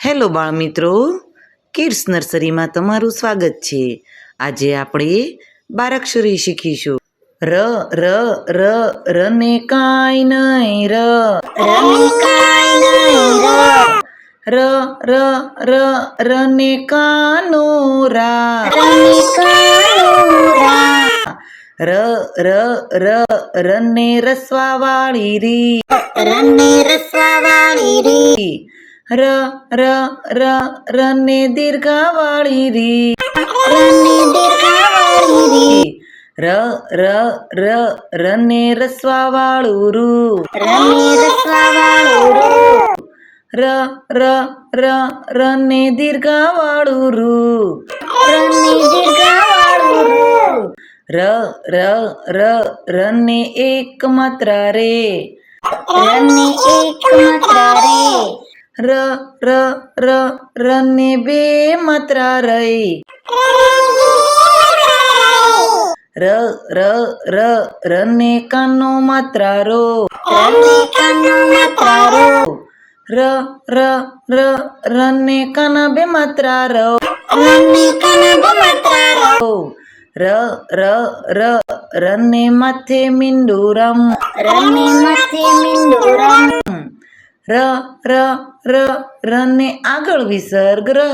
Hello બાળમિત્રો, kids નર્સરીમાં તમારું સ્વાગત છે. આજે આપણે બારાક્ષરી શીખીશું. ર ર ર રને કાંઈ નહીં ર ર ર રને કાનો રા ર ર ર રને રસવાવાળી રી ર ર ર રને દીર્ઘાવાળી રી ર ર ર રને રસવાવાળું રૂ ર ર ર રને દીર્ઘાવાળું રૂ ર ર ર રને એક માત્રા રે ર ર ર રને બે માત્રા રઈ ર ર ર રને કાનો માત્રા રો ર ર ર રને કાના બે માત્રા રો ર ર ર રને માથે મીંડુરમ ર ર ર રને આગળ વિસર્ગ રહ